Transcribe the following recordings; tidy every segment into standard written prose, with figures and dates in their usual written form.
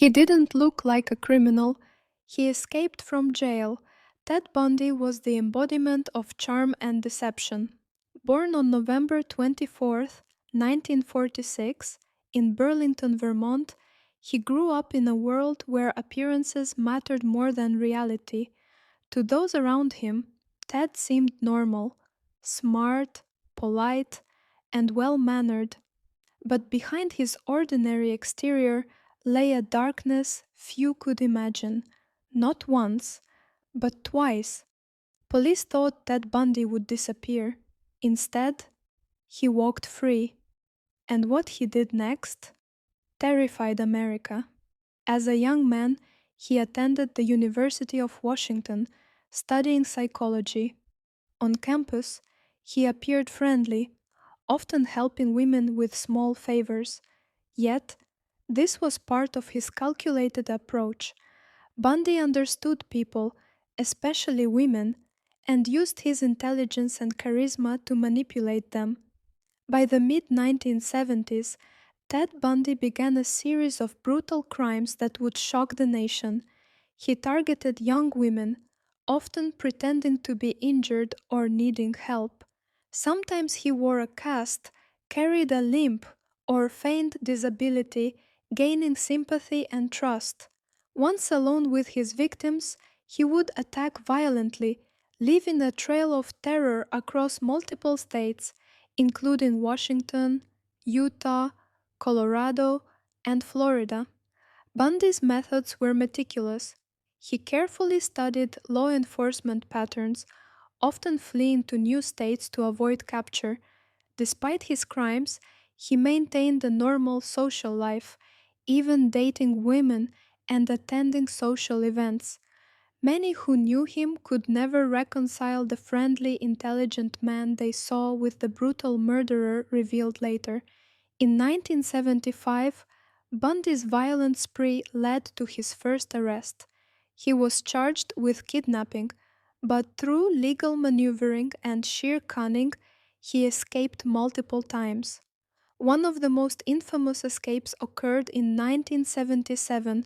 He didn't look like a criminal. He escaped from jail. Ted Bundy was the embodiment of charm and deception. Born on November 24th, 1946, in Burlington, Vermont, he grew up in a world where appearances mattered more than reality. To those around him, Ted seemed normal, smart, polite, and well mannered. But behind his ordinary exterior lay a darkness few could imagine. Not once, but twice, police thought Ted Bundy would disappear. Instead, he walked free. And what he did next terrified America. As a young man, he attended the University of Washington, studying psychology. On campus, he appeared friendly, often helping women with small favors. Yet, this was part of his calculated approach. Bundy understood people, especially women, and used his intelligence and charisma to manipulate them. By the mid 1970s, Ted Bundy began a series of brutal crimes that would shock the nation. He targeted young women, often pretending to be injured or needing help. Sometimes he wore a cast, carried a limp, or feigned disability, gaining sympathy and trust. Once alone with his victims, he would attack violently, leaving a trail of terror across multiple states, including Washington, Utah, Colorado, and Florida. Bundy's methods were meticulous. He carefully studied law enforcement patterns, often fleeing to new states to avoid capture. Despite his crimes, he maintained a normal social life, even dating women and attending social events. Many who knew him could never reconcile the friendly, intelligent man they saw with the brutal murderer revealed later. In 1975, Bundy's violent spree led to his first arrest. He was charged with kidnapping, but through legal maneuvering and sheer cunning, he escaped multiple times. One of the most infamous escapes occurred in 1977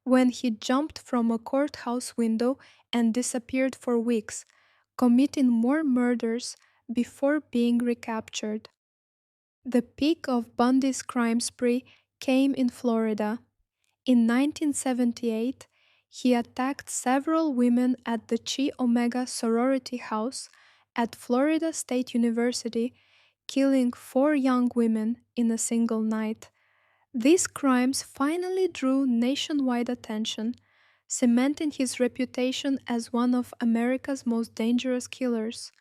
when he jumped from a courthouse window and disappeared for weeks, committing more murders before being recaptured. The peak of Bundy's crime spree came in Florida. In 1978, he attacked several women at the Chi Omega sorority house at Florida State University, killing 4 young women in a single night. These crimes finally drew nationwide attention, cementing his reputation as one of America's most dangerous killers.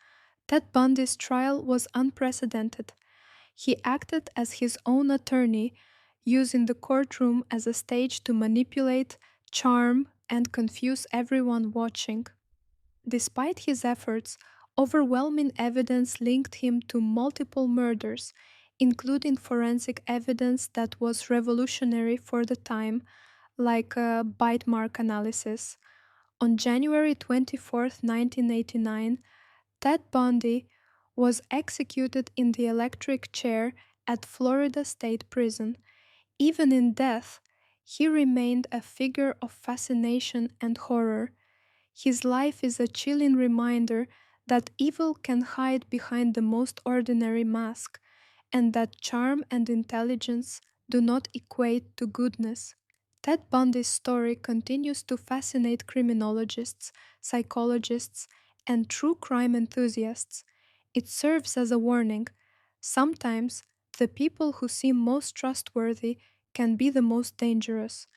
Ted Bundy's trial was unprecedented. He acted as his own attorney, using the courtroom as a stage to manipulate, charm, and confuse everyone watching. Despite his efforts, overwhelming evidence linked him to multiple murders, including forensic evidence that was revolutionary for the time, like bite mark analysis. On January 24th, 1989, Ted Bundy was executed in the electric chair at Florida State Prison. Even in death, he remained a figure of fascination and horror. His life is a chilling reminder that evil can hide behind the most ordinary mask, and that charm and intelligence do not equate to goodness. Ted Bundy's story continues to fascinate criminologists, psychologists, and true crime enthusiasts. It serves as a warning. Sometimes, the people who seem most trustworthy can be the most dangerous.